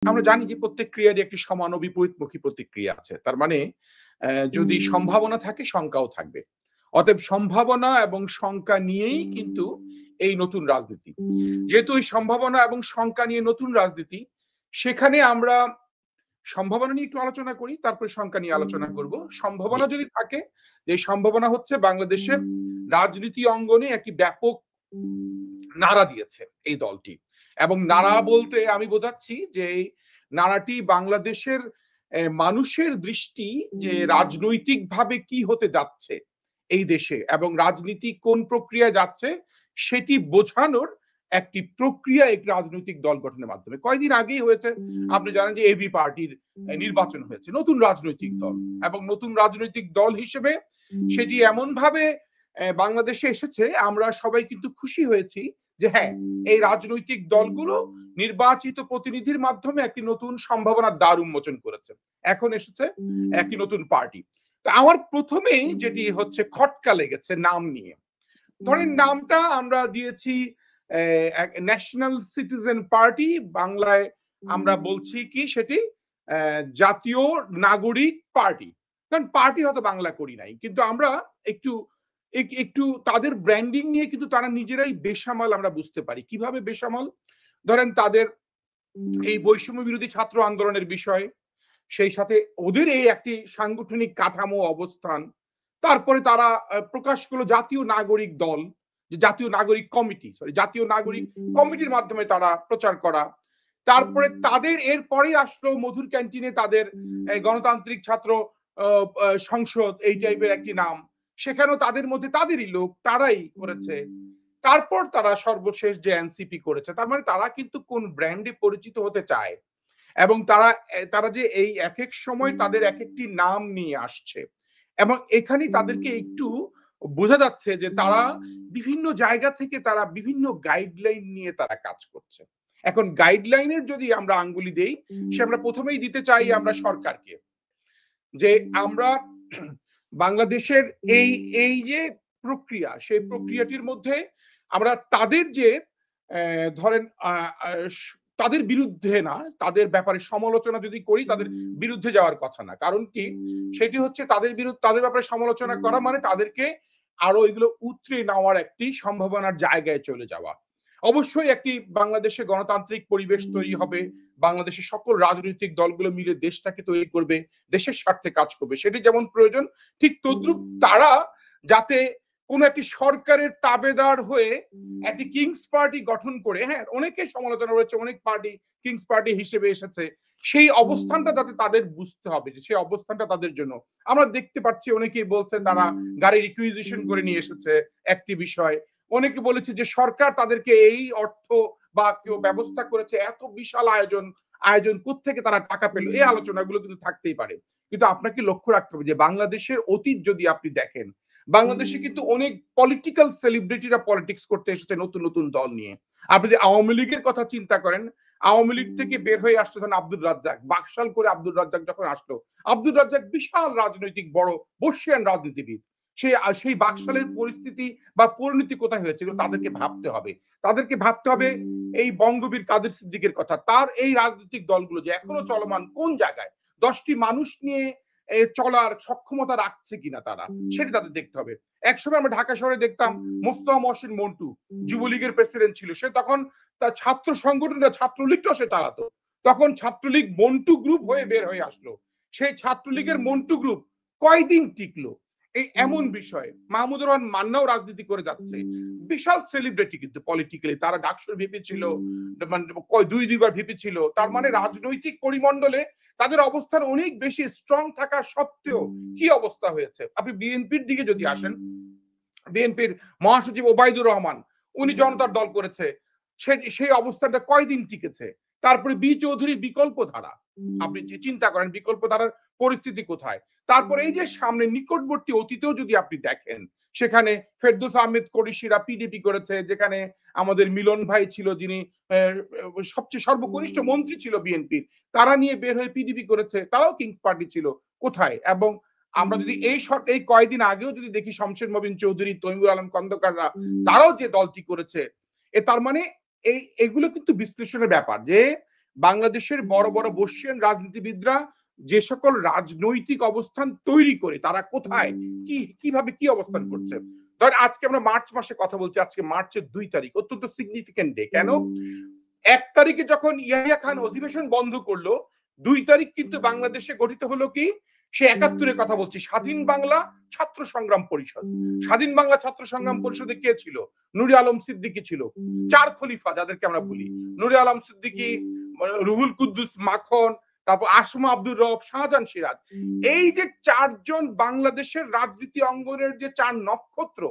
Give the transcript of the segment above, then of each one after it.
আমরা জানি যে প্রত্যেক ক্রিয়ারই একটি সমান ও বিপরীতমুখী প্রতিক্রিয়া আছে। তার মানে যদি সম্ভাবনা থাকে শঙ্কাও থাকবে। অতএব সম্ভাবনা এবং শঙ্কা নিয়েই কিন্তু এই নতুন রাজনীতি। যেহেতু এই সম্ভাবনা এবং শঙ্কা নিয়ে নতুন রাজনীতি, সেখানে আমরা সম্ভাবনা নিয়ে একটু আলোচনা করি, তারপরে শঙ্কা নিয়ে আলোচনা করব। জি। সম্ভাবনা যদি থাকে, যে সম্ভাবনা হচ্ছে বাংলাদেশের রাজনীতি অঙ্গনে একটি ব্যাপক নাড়া দিয়েছে এই দলটি। এবং নাড়া বলতে আমি বোঝাচ্ছি যে এই নাড়াটি বাংলাদেশের মানুষের দৃষ্টি যে রাজনৈতিকভাবে কি হতে যাচ্ছে এই দেশে এবং রাজনীতি কোন প্রক্রিয়ায় যাচ্ছে সেটি বোঝানোর একটি প্রক্রিয়া একটি রাজনৈতিক দল গঠনের মাধ্যমে। কয়েকদিন আগেই হয়েছে, আপনি জানেন যে এবি পার্টির নির্বাচন হয়েছে, নতুন রাজনৈতিক দল। এবং নতুন রাজনৈতিক দল হিসেবে সেটি এমন ভাবে বাংলাদেশে এসেছে, আমরা সবাই কিন্তু খুশি হয়েছি যে হ্যাঁ, এই রাজনৈতিক দলগুলো নির্বাচিত প্রতিনিধির মাধ্যমে একটি নতুন সম্ভাবনার দ্বার উন্মোচন করেছে। এখন এসেছে একটি নতুন পার্টি। তো আমার প্রথমেই যেটি হচ্ছে খটকা লেগেছে নাম নিয়ে। ধরেন নামটা আমরা দিয়েছি ন্যাশনাল সিটিজেন পার্টি, বাংলায় আমরা বলছি কি সেটি জাতীয় নাগরিক পার্টি। কারণ পার্টি হয়তো বাংলা করি নাই, কিন্তু আমরা একটু একটু তাদের ব্র্যান্ডিং নিয়ে কিন্তু তারা নিজেরাই বেসামাল আমরা বুঝতে পারি। কিভাবে বেসামাল? ধরেন তাদের এই বৈষম্য বিরোধী ছাত্র আন্দোলনের বিষয়ে, সেই সাথে ওদের এই একটি সাংগঠনিক কাঠামো অবস্থান, তারপরে তারা প্রকাশ করলো জাতীয় নাগরিক দল, যে জাতীয় নাগরিক কমিটি, সরি জাতীয় নাগরিক কমিটির মাধ্যমে তারা প্রচার করা। তারপরে তাদের এরপরে আসলো মধুর ক্যান্টিনে তাদের গণতান্ত্রিক ছাত্র সংসদ, এই টাইপের একটি নাম। সেখানেও তাদের মধ্যে তাদেরই লোক, তারাই করেছে। তারপর তারা সর্বশেষ যে এনসিপি করেছে। তার মানে তারা কিন্তু কোন ব্র্যান্ডে পরিচিত হতে চায় এবং তারা তারা যে এই এক এক সময় তাদের এক একটি নাম নিয়ে আসছে এবং এখানেই তাদেরকে একটু বোঝা যাচ্ছে যে তারা বিভিন্ন জায়গা থেকে তারা বিভিন্ন গাইডলাইন নিয়ে তারা কাজ করছে। এখন গাইডলাইনের যদি আমরা আঙ্গুলি দেই, সে আমরা প্রথমেই দিতে চাই আমরা সরকারকে, যে আমরা বাংলাদেশের এই এই যে প্রক্রিয়া, সেই প্রক্রিয়াটির মধ্যে আমরা তাদের যে ধরেন তাদের বিরুদ্ধে না, তাদের ব্যাপারে সমালোচনা যদি করি তাদের বিরুদ্ধে যাওয়ার কথা না। কারণ কি, সেটি হচ্ছে তাদের বিরুদ্ধে তাদের ব্যাপারে সমালোচনা করা মানে তাদেরকে আরো এগুলো উতরে নেওয়ার একটি সম্ভাবনার জায়গায় চলে যাওয়া। অবশ্যই একটি বাংলাদেশে গণতান্ত্রিক পরিবেশ তৈরি হবে, বাংলাদেশের সকল রাজনৈতিক দলগুলো মিলে দেশটাকে তৈরি করবে, দেশের স্বার্থে কাজ করবে, সেটি যেমন প্রয়োজন ঠিক তদ্রুপ তারা যাতে কোন একটি সরকারের তাবেদার হয়ে একটি কিংস পার্টি গঠন করে, হ্যাঁ অনেকে সমালোচনা রয়েছে, অনেক পার্টি কিংস পার্টি হিসেবে এসেছে, সেই অবস্থানটা যাতে তাদের বুঝতে হবে যে সেই অবস্থানটা তাদের জন্য। আমরা দেখতে পাচ্ছি অনেকেই বলছে তারা গাড়ি রিকুইজিশন করে নিয়ে এসেছে একটি বিষয়, অনেকে বলেছে যে সরকার তাদেরকে এই অর্থ বা কেউ ব্যবস্থা করেছে, এত বিশাল আয়োজন আয়োজন কোত্থেকে তারা টাকা পেল, এই আলোচনাগুলো কিন্তু থাকতেই পারে। কিন্তু আপনাকে লক্ষ্য রাখতে হবে যে বাংলাদেশের অতীত যদি আপনি দেখেন, বাংলাদেশে কিন্তু অনেক পলিটিক্যাল সেলিব্রিটিরা পলিটিক্স করতে এসেছে নতুন নতুন দল নিয়ে। আপনি যদি আওয়ামী লীগের কথা চিন্তা করেন, আওয়ামী লীগ থেকে বের হয়ে আসছে ধরেন আব্দুর রাজ্জাক, বাকশাল করে আব্দুর রাজ্জাক যখন আসলো, আব্দুর রাজ্জাক বিশাল রাজনৈতিক বড় বর্ষিয়ান রাজনীতিবিদ। সেই বাকশালের পরিস্থিতি বা পরিণতি কোথায় হয়েছে এগুলো তাদেরকে ভাবতে হবে। তাদেরকে ভাবতে হবে এই বঙ্গবীর কাদের সিদ্দিকের কথা, তার এই রাজনৈতিক দলগুলো যে এখনো চলমান কোন জায়গায়, 10টি মানুষ নিয়ে চলার সক্ষমতা রাখছে কিনা তারা, সেটা তাদের দেখতে হবে। একসময় আমরা ঢাকা শহরে দেখতাম মোস্তফা মহসিন মন্টু যুবলীগের প্রেসিডেন্ট ছিল, সে তখন তার ছাত্র সংগঠনটা ছাত্রলীগটাও সে চালাতো, তখন ছাত্রলীগ মন্টু গ্রুপ হয়ে বের হয়ে আসলো। সেই ছাত্রলীগের মন্টু গ্রুপ কয়দিন টিকলো, এই এমন বিষয়। মাহমুদুর রহমান মান্নাও রাজনীতি করে যাচ্ছে, বিশাল সেলিব্রিটি কিন্তু পলিটিক্যালি, তারা ডাকসুর ভিপি ছিল, মানে দুইবার ভিপি ছিল। তার মানে রাজনৈতিক পরিমণ্ডলে তাদের অবস্থান অনেক বেশি স্ট্রং থাকা সত্ত্বেও কি অবস্থা হয়েছে। আপনি বিএনপির দিকে যদি আসেন, বিএনপির মহাসচিব ওবায়দুর রহমান, উনি জনতার দল করেছে, সেই অবস্থাটা কয়দিন টিকেছে। তারপরে বি চৌধুরীর বিকল্প ধারা, আপনি চিন্তা করেন বিকল্প ধারার পরিস্থিতি কোথায়। তারপরে এই যে সামনে নিকটবর্তী অতীতেও যদি আপনি দেখেন, সেখানে ফেরদৌস আহমেদ কোরিশিরা পিডিপি করেছে, যেখানে আমাদের মিলন ভাই ছিল যিনি সবচেয়ে সর্বকনিষ্ঠ মন্ত্রী ছিল বিএনপির, তারা নিয়ে বের হয়ে পিডিপি করেছে, তারাও কিংস পার্টি ছিল কোথায়। এবং আমরা যদি এই কয়েকদিন আগেও যদি দেখি শমশের মবিন চৌধুরী, তৈমুর আলম খন্দকাররা, তারাও যে দলটি করেছে, তার মানে এগুলো কিন্তু বিশ্লেষণের ব্যাপার যে বাংলাদেশের বড় বড় বর্ষিয়ান রাজনীতিবিদরা যে সকল রাজনৈতিক অবস্থান তৈরি করে তারা কোথায় কিভাবে কি অবস্থান করছে। ধর আজকে আমরা মার্চ মাসে কথা বলছি, আজকে মার্চের 2 তারিখ, অত্যন্ত সিগনিফিকেন্ট ডে। কেন? 1 তারিখে যখন ইয়াহিয়া খান অধিবেশন বন্ধ করলো, 2 তারিখ কিন্তু বাংলাদেশে গঠিত হলো কি? সে 71-এর কথা বলছি, স্বাধীন বাংলা ছাত্র সংগ্রাম পরিষদ। স্বাধীন বাংলা ছাত্র সংগ্রাম পরিষদে কে ছিল? নুরে আলম সিদ্দিকী ছিল। 4 খলিফা যাদেরকে আমরা বলি, নুরে আলম সিদ্দিকী, রুহুল কুদ্দুস মাখন, তারপর আসমা আব্দুর রব, শাহজাহান সিরাজ। এই যে 4 জন বাংলাদেশের রাজনীতি অঙ্গনের যে 4 নক্ষত্র,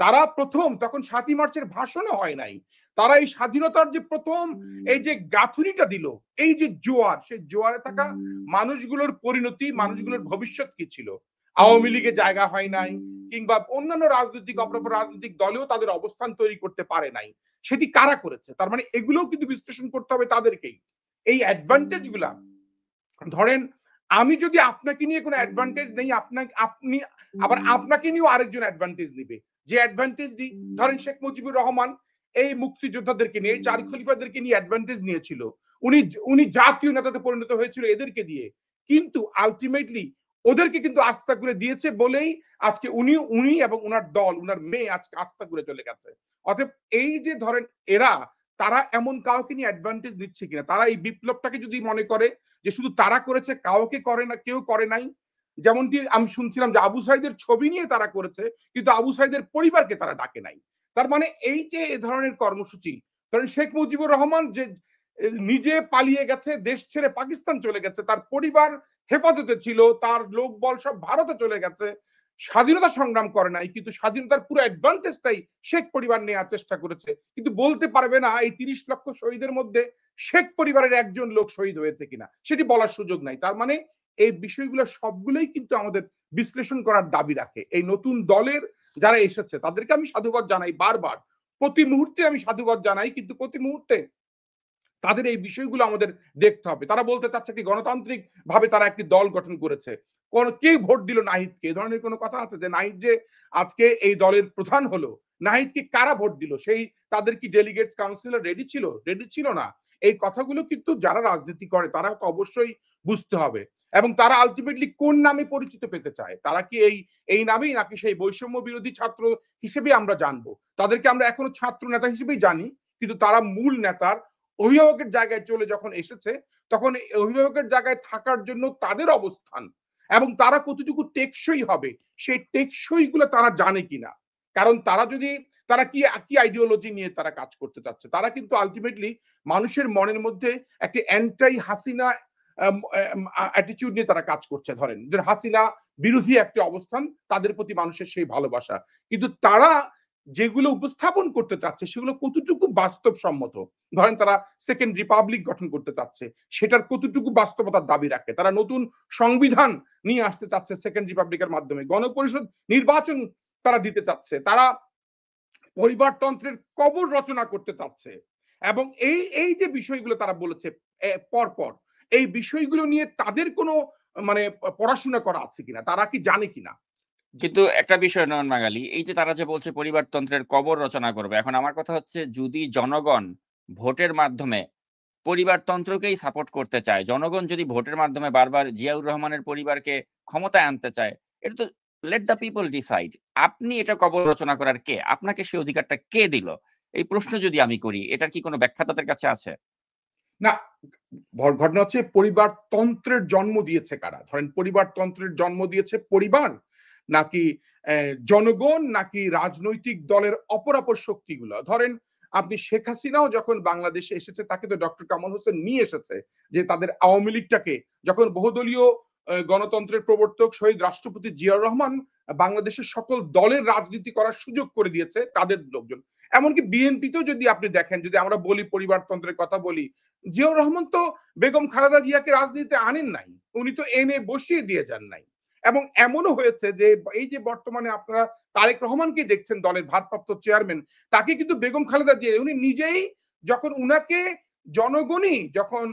তারা প্রথম তখন 7ই মার্চের ভাষণও হয় নাই। তারা এই স্বাধীনতার যে প্রথম এই যে গাঁথুনিটা দিল, এই যে জোয়ার, সেই জোয়ারে থাকা মানুষগুলোর পরিণতি, মানুষগুলোর ভবিষ্যৎ কি ছিল? আওয়ামী লীগে জায়গা হয় নাই, কিংবা অন্যান্য রাজনৈতিক অপরাপর রাজনৈতিক দলেও তাদের অবস্থান তৈরি করতে পারে নাই। সেটি কারা করেছে? তার মানে এগুলোও কিন্তু বিশ্লেষণ করতে হবে তাদেরকেই। এই অ্যাডভান্টেজ গুলা, ধরেন আমি যদি আপনাকে নিয়ে কোনো অ্যাডভান্টেজ নেই, আপনি আবার আপনাকে নিয়েও আরেকজন অ্যাডভান্টেজ নিবে। যে অ্যাডভান্টেজ ধরেন শেখ মুজিবুর রহমান এই মুক্তিযোদ্ধাদেরকে নিয়ে, এই 4 খলিফাদেরকে নিয়ে অ্যাডভান্টেজ নিয়েছিল। উনি উনি জাতীয় নেতাতে পরিণত হয়েছিল এদেরকে দিয়ে। কিন্তু আলটিমেটলি ওদেরকে কিন্তু আস্থা করে দিয়েছে বলেই আজকে উনি এবং উনার দল, উনার মেয়ে আজকে আস্থা করে চলে গেছে। অতএব এই যে ধরেন এরা, তারা এমন কাউকে নিয়ে অ্যাডভান্টেজ নিচ্ছে কিনা, তারা এই বিপ্লবটাকে যদি মনে করে যে শুধু তারা করেছে, কাউকে করে না, কেউ করে নাই। যেমনটি আমি শুনছিলাম যে আবু সাইদের ছবি নিয়ে তারা করেছে, কিন্তু আবু সাইদের পরিবারকে তারা ডাকে নাই। তার মানে এই যে এ ধরনের কর্মসূচি, ধরেন শেখ মুজিবুর রহমান যে নিজে পালিয়ে গেছে, দেশ ছেড়ে পাকিস্তান চলে গেছে, তার পরিবার হেফাজতে ছিল, তার লোকবল সব ভারতে চলে গেছে, স্বাধীনতা সংগ্রাম করে নাই, কিন্তু স্বাধীনতার পুরো অ্যাডভান্টেজটাই শেখ পরিবার নেওয়ার চেষ্টা করেছে। কিন্তু বলতে পারবে না এই 30 লক্ষ শহীদের মধ্যে শেখ পরিবারের একজন লোক শহীদ হয়েছে কিনা, সেটি বলার সুযোগ নাই। তার মানে এই বিষয়গুলো সবগুলোই কিন্তু আমাদের বিশ্লেষণ করার দাবি রাখে। এই নতুন দলের যারা এসেছে তাদেরকে আমি সাধুবাদ জানাই বারবার, প্রতি মুহূর্তে আমি সাধুবাদ জানাই, কিন্তু প্রতি মুহূর্তে তাদের এই বিষয়গুলো আমাদের দেখতে হবে। তারা বলতে চাচ্ছে কি গণতান্ত্রিক ভাবে তারা একটি দল গঠন করেছে। কে ভোট দিল নাহিদকে? এ ধরনের কোনো কথা আছে যে নাহিদ যে আজকে এই দলের প্রধান হলো, নাহিদকে কারা ভোট দিল? সেই তাদের কি ডেলিগেটস কাউন্সিলর রেডি ছিল? রেডি ছিল না। এই কথাগুলো কিন্তু যারা রাজনীতি করে তারা তো অবশ্যই বুঝতে হবে। এবং তারা আলটিমেটলি কোন নামে পরিচিত পেতে চায়? তারা কি এই নামেই, নাকি সেই বৈষম্য বিরোধী ছাত্র হিসেবে আমরা জানবো? তাদেরকে আমরা এখনো ছাত্র নেতা হিসেবেই জানি, কিন্তু তারা মূল নেতার অভিভাবকের জায়গায় চলে যখন এসেছে, তখন অভিভাবকের জায়গায় থাকার জন্য তাদের অবস্থান এবং তারা কতটুকু টেকসই হবে, সেই টেকসই গুলো তারা জানে কিনা। কারণ তারা কি কি আইডিওলজি নিয়ে তারা কাজ করতে চাচ্ছে, তারা কিন্তু আলটিমেটলি মানুষের মনের মধ্যে একটি অ্যান্টাই হাসিনা অ্যাটিটিউড নিয়ে তারা কাজ করছে। ধরেন যে হাসিনা বিরোধী একটি অবস্থান, তাদের প্রতি মানুষের সেই ভালোবাসা, কিন্তু তারা যেগুলো উপস্থাপন করতে চাচ্ছে সেগুলো কতটুকু বাস্তবসম্মত। ধরেন তারা সেকেন্ড রিপাবলিক গঠন করতে চাচ্ছে, সেটার কতটুকু বাস্তবতার দাবি রাখে। তারা নতুন সংবিধান নিয়ে আসতে চাচ্ছে সেকেন্ড রিপাবলিকের মাধ্যমে, গণপরিষদ নির্বাচন তারা দিতে চাচ্ছে, তারা পরিবারতন্ত্রের কবর রচনা করতে চাচ্ছে। এবং এই যে বিষয়গুলো তারা বলেছে পরপর, এই বিষয়গুলো নিয়ে তাদের কোনো মানে পড়াশোনা করা আছে কিনা, তারা কি জানে কিনা? কিন্তু একটা বিষয় নয়ন বাঙালি, এই যে তারা যে বলছে পরিবারতন্ত্রের কবর রচনা করবে। এখন আমার কথা হচ্ছে যদি জনগণ ভোটের মাধ্যমে পরিবারতন্ত্রকেই সাপোর্ট করতে চায়, জনগণ যদি ভোটের মাধ্যমে বারবার জিয়াউর রহমানের পরিবারকে ক্ষমতায় আনতে চায়, এটা তো লেট দ্য পিপল ডিসাইড। আপনি এটা কবর রচনা করার কে? আপনাকে সেই অধিকারটা কে দিল? এই প্রশ্ন যদি আমি করি, এটার কি কোনো ব্যাখ্যা তাদের কাছে আছে? না, ঘটনা হচ্ছে পরিবারতন্ত্রের জন্ম দিয়েছে কারা? ধরেন পরিবারতন্ত্রের জন্ম দিয়েছে পরিবার, নাকি জনগণ, নাকি রাজনৈতিক দলের অপরাপর শক্তিগুলো? ধরেন আপনি শেখ হাসিনাও যখন বাংলাদেশে এসেছে তাকে তো ডক্টর কামাল হোসেন নিয়ে এসেছে, যে তাদের আওয়ামী লীগটাকে যখন বহুদলীয় গণতন্ত্রের প্রবর্তক শহীদ রাষ্ট্রপতি জিয়াউর রহমান বাংলাদেশের সকল দলের রাজনীতি করার সুযোগ করে দিয়েছে তাদের লোকজন। এমনকি বিএনপিতেও যদি আপনি দেখেন, যদি আমরা বলি পরিবারতন্ত্রের কথা বলি, জিয়াউর রহমান তো বেগম খালেদা জিয়াকে রাজনীতিতে আনেন নাই, উনি তো এনে বসিয়ে দিয়ে যান নাই। এবং এমনও হয়েছে যে এই যে বর্তমানে আপনারা তারেক রহমানকে দেখছেন দলের ভারপ্রাপ্ত চেয়ারম্যান, তাকে কিন্তু বেগম খালেদা জিয়া উনি নিজেই, যখন উনাকে জনগণই যখন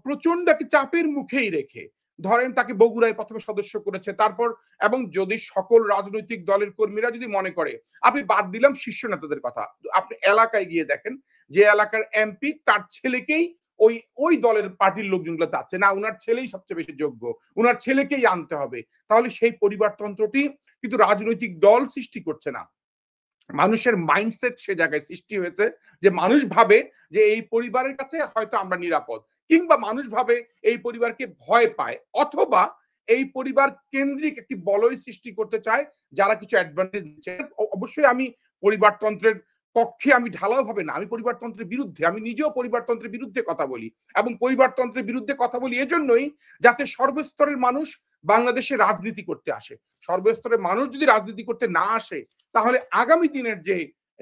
প্রচন্ড একটি চাপের মুখেই রেখে, ধরেন তাকে বগুড়ায় প্রথমে সদস্য করেছে, তারপর এবং যদি সকল রাজনৈতিক দলের কর্মীরা যদি মনে করে, আপনি বাদ দিলাম শীর্ষ নেতাদের কথা, আপনি এলাকায় গিয়ে দেখেন যে এলাকার এমপি তার ছেলেকেই ওই ওই দলের পার্টির লোকজনগুলো চাচ্ছে না, উনার ছেলেই সবচেয়ে বেশি যোগ্য, উনার ছেলেকেই আনতে হবে, তাহলে সেই পরিবারতন্ত্রটি কিন্তু রাজনৈতিক দল সৃষ্টি করছে না, মানুষের মাইন্ডসেট সে জায়গায় সৃষ্টি হয়েছে যে মানুষ ভাবে যে এই পরিবারের কাছে হয়তো আমরা নিরাপদ, কিংবা মানুষ ভাবে এই পরিবারকে ভয় পায়, অথবা এই পরিবার কেন্দ্রিক একটি বলয় সৃষ্টি করতে চায় যারা কিছু অ্যাডভান্টেজ দিচ্ছে। অবশ্যই আমি পরিবারতন্ত্রের পক্ষে আমি ঢালাও ভাবে না, আমি পরিবারতন্ত্রের বিরুদ্ধে, আমি নিজেও পরিবারতন্ত্রের বিরুদ্ধে কথা বলি, এবং পরিবারতন্ত্রের বিরুদ্ধে কথা বলি এজন্যই যাতে সর্বস্তরের মানুষ বাংলাদেশে রাজনীতি করতে আসে। সর্বস্তরের মানুষ যদি রাজনীতি করতে না আসে তাহলে আগামী দিনের যে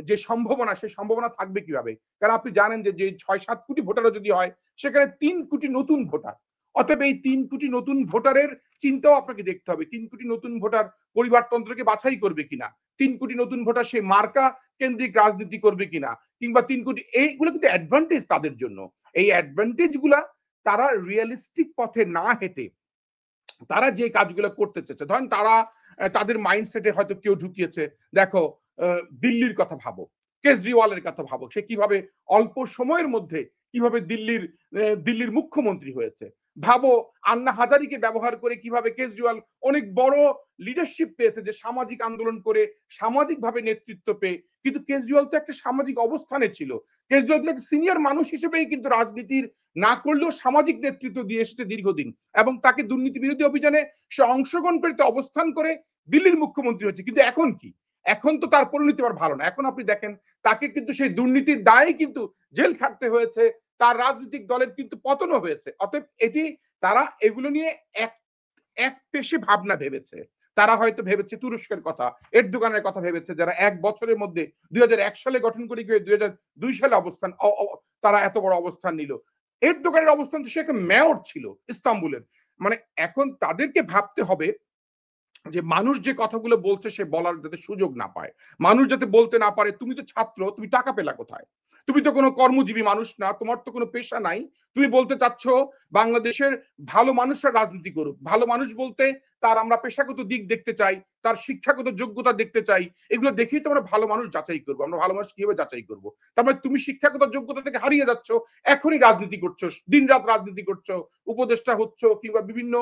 যে সম্ভাবনা, সেই সম্ভাবনা থাকবে কিভাবে? কারণ আপনি জানেন যে ৬-৭ কোটি ভোটারও যদি হয় সেখানে ৩ কোটি নতুন ভোটার। অতএব এই ৩ কোটি নতুন ভোটারের চিন্তাও আপনাকে দেখতে হবে। ৩ কোটি নতুন ভোটার পরিবারতন্ত্রকে বাছাই করবে কিনা? ৩ কোটি নতুন ভোটার সেই মার্কা কেন্দ্রিক রাজনীতি করবে কিনা? কিংবা ৩ কোটি, এইগুলো কিন্তু অ্যাডভান্টেজ তাদের জন্য। এই অ্যাডভান্টেজ গুলা তারা রিয়ালিস্টিক পথে না হেঁটে তারা যে কাজগুলো করতে চাচ্ছে, ধরেন তারা তাদের মাইন্ডসেটে হয়তো কেউ ঢুকিয়েছে, দেখো দিল্লির কথা ভাবো, কেজরিওয়ালের কথা ভাবো, সে কিভাবে অল্প সময়ের মধ্যে কিভাবে দিল্লির মুখ্যমন্ত্রী হয়েছে, ভাবো আন্না হাজারিকে ব্যবহার করে কিভাবে কেজরিওয়াল অনেক বড় লিডারশিপ পেয়েছে, যে সামাজিক আন্দোলন করে সামাজিকভাবে নেতৃত্ব পেয়ে, কিন্তু কেজরিওয়াল তো একটা সামাজিক অবস্থানে ছিল, কেজরিওয়াল একটা সিনিয়র মানুষ হিসেবেই কিন্তু রাজনীতির না করলেও সামাজিক নেতৃত্ব দিয়ে এসেছে দীর্ঘদিন, এবং তাকে দুর্নীতি বিরোধী অভিযানে সে অংশগ্রহণ করে অবস্থান করে দিল্লির মুখ্যমন্ত্রী হয়েছে। কিন্তু এখন কি, এখন তো তার পরিণতি আবার ভালো না, এখন আপনি দেখেন তাকে কিন্তু সেই দুর্নীতির দায়ে কিন্তু জেল খাটতে হয়েছে, তার রাজনৈতিক দলের কিন্তু পতনও হয়েছে। অতএব এটি তারা এগুলো নিয়ে এক এক পেশে ভাবনা ভেবেছে। তারা হয়তো ভেবেছে তুরস্কের কথা, এরদোগানের কথা ভেবেছে, যারা ১ বছরের মধ্যে ২০০১ সালে গঠন করে গিয়ে ২০০২ সালে অবস্থান তারা এত বড় অবস্থান নিল। এরদোগানের অবস্থান তো সে একটা মেয়র ছিল ইস্তাম্বুলের। মানে এখন তাদেরকে ভাবতে হবে যে মানুষ যে কথাগুলো বলছে সে বলার যাতে সুযোগ না পায়, মানুষ যাতে বলতে না পারে তুমি তো ছাত্র, তুমি টাকা পেলা কোথায়, তুমি তো কোনো কর্মজীবী মানুষ না, তোমার তো কোনো পেশা নাই, তুমি বলতে চাচ্ছ বাংলাদেশের ভালো মানুষরা রাজনীতি করুক। ভালো মানুষ বলতে তার আমরা পেশাগত দিক দেখতে চাই, তার শিক্ষাগত যোগ্যতা দেখতে চাই, এগুলো দেখেই তো আমরা ভালো মানুষ যাচাই করবো। আমরা ভালো মানুষ কিভাবে যাচাই করবো? তার মানে তুমি শিক্ষাগত যোগ্যতা থেকে হারিয়ে যাচ্ছ, এখনই রাজনীতি করছো, দিন রাত রাজনীতি করছো, উপদেষ্টা হচ্ছ, কিংবা বিভিন্ন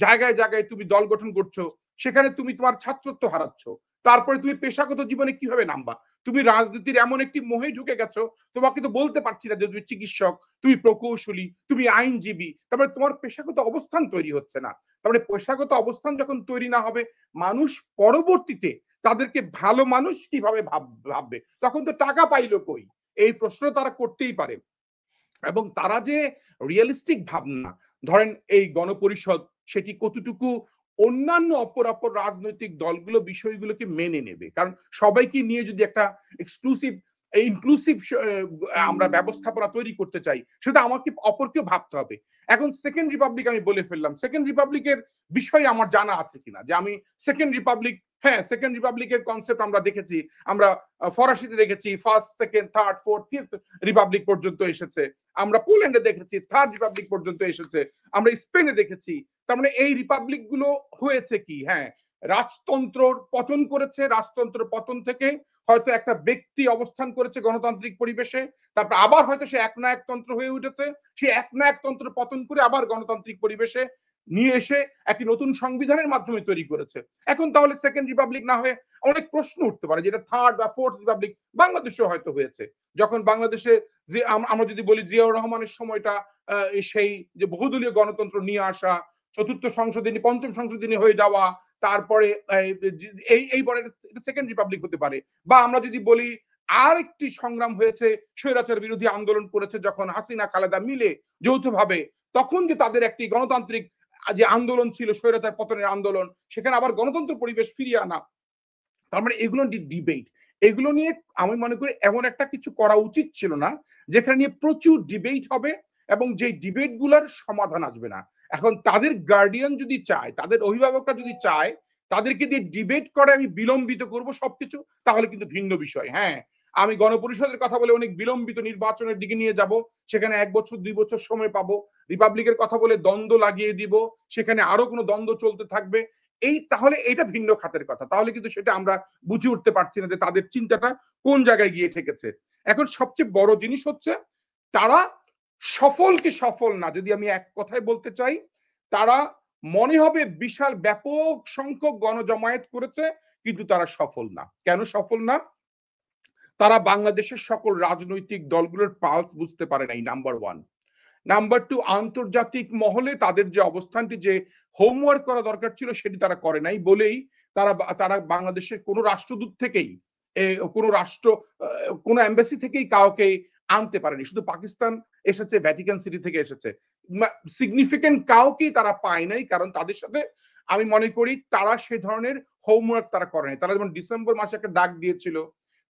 জায়গায় জায়গায় তুমি দল গঠন করছো, সেখানে তুমি তোমার ছাত্রত্ব হারাচ্ছ, তারপরে তুমি পেশাগত জীবনে কিভাবে নামবা? তুমি রাজনীতির এমন একটি মোহে ঢুকে গেছো, তোমাকে তো বলতে পারছি না যে তুমি চিকিৎসক, তুমি প্রকৌশলী, তুমি আইনজীবী, তারপরে তোমার পেশাগত অবস্থান তৈরি হচ্ছে না। তারপরে পেশাগত অবস্থান যখন তৈরি না হবে, মানুষ পরবর্তীতে তাদেরকে ভালো মানুষ কিভাবে ভাববে? তখন তো টাকা পাইলো কই? এই প্রশ্ন তারা করতেই পারে। এবং তারা যে রিয়েলিস্টিক ভাবনা, ধরেন এই গণপরিষদ, সেটি কতটুকু অন্যান্য অপর রাজনৈতিক দলগুলো বিষয়গুলোকে মেনে নেবে, কারণ সবাইকে নিয়ে যদি একটা এক্সক্লুসিভ ইনক্লুসিভ আমরা ব্যবস্থাপনা তৈরি করতে চাই, সেটা আমাকে অপরকেও ভাবতে হবে। এখন সেকেন্ড রিপাবলিক আমি বলে ফেললাম, সেকেন্ড রিপাবলিকের বিষয়ে আমার জানা আছে কিনা, যে আমি সেকেন্ড রিপাবলিক, হ্যাঁ সেকেন্ড রিপাবলিকের কনসেপ্ট আমরা দেখেছি, আমরা ফরাসিতে দেখেছি, first second third fourth fifth Republic পর্যন্ত এসেছে, আমরা পোল্যান্ডে দেখেছি থার্ড রিপাবলিক পর্যন্ত এসেছে, আমরা স্পেনে দেখেছি। তার মানে এই রিপাবলিক গুলো হয়েছে কি, হ্যাঁ রাজতন্ত্রর পতন করেছে, রাজতন্ত্রের পতন থেকে হয়তো একটা ব্যক্তি অবস্থান করেছে গণতান্ত্রিক পরিবেশে, তারপর আবার হয়তো সে একনায়কতন্ত্র হয়ে উঠেছে, সে একনায়কতন্ত্র পতন করে আবার গণতান্ত্রিক পরিবেশে নিয়ে এসে একটি নতুন সংবিধানের মাধ্যমে তৈরি করেছে। এখন তাহলে সেকেন্ড রিপাবলিক না হয়ে অনেক প্রশ্ন উঠতে পারে, যেটা থার্ড বা ফোর্থ রিপাবলিক বাংলাদেশেও হয়তো হয়েছে, যখন বাংলাদেশে যে আমরা যদি বলি জিয়াউর রহমানের সময়টা সেই যে বহুদলীয় গণতন্ত্র নিয়ে আসা, চতুর্থ সংশোধনী পঞ্চম সংশোধনী হয়ে যাওয়া, তারপরে এইবারের সেকেন্ড রিপাবলিক হতে পারে। বা আমরা যদি বলি আর একটি সংগ্রাম হয়েছে, স্বৈরাচার বিরোধী আন্দোলন করেছে যখন হাসিনা খালেদা মিলে যৌথভাবে, তখন যে তাদের একটি গণতান্ত্রিক যে আন্দোলন ছিল, স্বৈরাচার পতনের আন্দোলন, সেখানে আবার গণতন্ত্র পরিবেশ ফিরিয়ে আনা। তার মানে এগুলো ডিবেট, এগুলো নিয়ে আমি মনে করি এমন একটা কিছু করা উচিত ছিল না যেখানে নিয়ে প্রচুর ডিবেট হবে এবং যে ডিবেট গুলার সমাধান আসবে না। এখন তাদের গার্ডিয়ান যদি চায়, তাদের অভিভাবকরা যদি চায় তাদেরকে দিয়ে ডিবেট করে আমি বিলম্বিত করব সবকিছু, তাহলে কিন্তু ভিন্ন বিষয়। হ্যাঁ, আমি গণপরিষদের কথা বলে অনেক বিলম্বিত নির্বাচনের দিকে নিয়ে যাব, সেখানে 1 বছর 2 বছর সময় পাবো, রিপাবলিকের কথা বলে দ্বন্দ্ব লাগিয়ে দিব, সেখানে আরো কোনো দ্বন্দ্ব চলতে থাকবে, এই তাহলে এটা ভিন্ন খাতের কথা, তাহলে কিন্তু সেটা আমরা বুঝে উঠতে পারছি না যে তাদের চিন্তাটা কোন জায়গায় গিয়ে ঠেকেছে। এখন সবচেয়ে বড় জিনিস হচ্ছে তারা সফল কি সফল না, যদি আমি এক কথায় বলতে চাই, তারা মনে হবে বিশাল ব্যাপক সংখ্যক গণজমায়েত করেছে, কিন্তু তারা সফল না। কেন সফল না? তারা বাংলাদেশের সকল রাজনৈতিক দলগুলোর পালস বুঝতে পারে নাই, নাম্বার ওয়ান। নাম্বার টু, আন্তর্জাতিক মহলে তাদের যে অবস্থানটি, যে হোমওয়ার্ক করা দরকার ছিল, সেটি তারা করে নাই বলেই তারা তারা বাংলাদেশের কোনো রাষ্ট্রদূত থেকেই, কোনো রাষ্ট্র, কোনো এম্বাসি থেকেই কাউকে আনতে পারেনি। শুধু পাকিস্তান এসেছে, ভ্যাটিকান সিটি থেকে এসেছে, সিগনিফিকেন্ট কাউকেই তারা পায় নাই। কারণ তাদের সাথে আমি মনে করি তারা সে ধরনের হোমওয়ার্ক তারা করে নাই। তারা যেমন ডিসেম্বর মাসে একটা ডাক দিয়েছিল,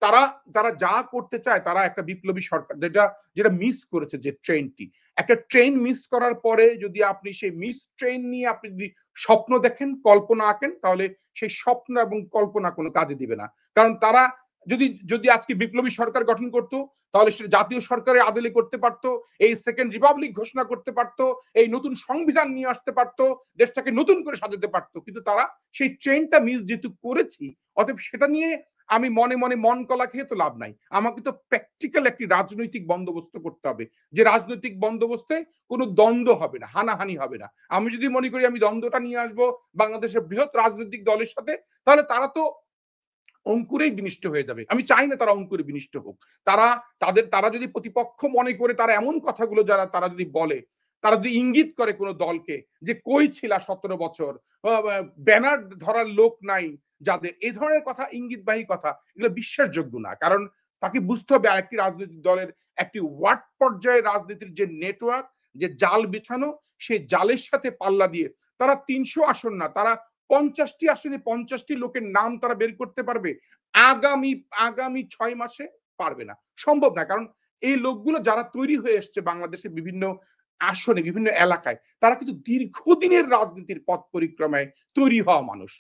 তারা তারা যা করতে চায়, তারা একটা বিপ্লবী সরকার, যেটা যেটা মিস করেছে, যে ট্রেনটি, একটা ট্রেন মিস করার পরে যদি আপনি সেই মিস ট্রেন নিয়ে আপনি যদি স্বপ্ন দেখেন, কল্পনা আঁকেন, তাহলে সেই স্বপ্ন এবং কল্পনা কোনো কাজে দিবে না। কারণ তারা যদি যদি আজকে বিপ্লবী সরকার গঠন করত, তাহলে সেটা জাতীয় সরকারের আদলে করতে পারতো, এই সেকেন্ড রিপাবলিক ঘোষণা করতে পারতো, এই নতুন সংবিধান নিয়ে আসতে পারতো, দেশটাকে নতুন করে সাজাতে পারতো। কিন্তু তারা সেই ট্রেনটা মিস যেহেতু করেছি, অতএব সেটা নিয়ে আমি মনে মনে মন কলা খেয়ে তো লাভ নাই। আমাকে তো প্র্যাকটিক্যাল একটি রাজনৈতিক বন্দোবস্ত করতে হবে, যে রাজনৈতিক বন্দোবস্তে কোনো দ্বন্দ্ব হবে না, হানাহানি হবে না। আমি যদি মনে করি আমি দ্বন্দ্বটা নিয়ে আসবো বাংলাদেশের বৃহৎ রাজনৈতিক দলের সাথে, তাহলে তারা তো অঙ্কুরেই বিনিষ্ট হয়ে যাবে। আমি চাই না তারা অঙ্কুরে বিনিষ্ট হোক। তারা যদি প্রতিপক্ষ মনে করে, তারা এমন কথাগুলো তারা যদি বলে, তারা যদি ইঙ্গিত করে কোনো দলকে, যে কই ছিলা 17 বছর, ব্যানার ধরার লোক নাই যাদের, এই ধরনের কথা, ইঙ্গিতবাহী কথা, এগুলো বিশ্বাসযোগ্য না। কারণ তাকে বুঝতে হবে আরেকটি রাজনৈতিক দলের একটি ওয়ার্ড পর্যায়ে রাজনীতির যে নেটওয়ার্ক, যে জাল বিছানো, সেই জালের সাথে পাল্লা দিয়ে তারা 300 আসন না, তারা 50টি আসনে 50টি লোকের নাম তারা বের করতে পারবে আগামী আগামী 6 মাসে? পারবে না, সম্ভব না। কারণ এই লোকগুলো যারা তৈরি হয়ে এসছে বাংলাদেশের বিভিন্ন আসনে, বিভিন্ন এলাকায়, তারা কিন্তু দীর্ঘদিনের রাজনীতির পথ পরিক্রমায় তৈরি হওয়া মানুষ।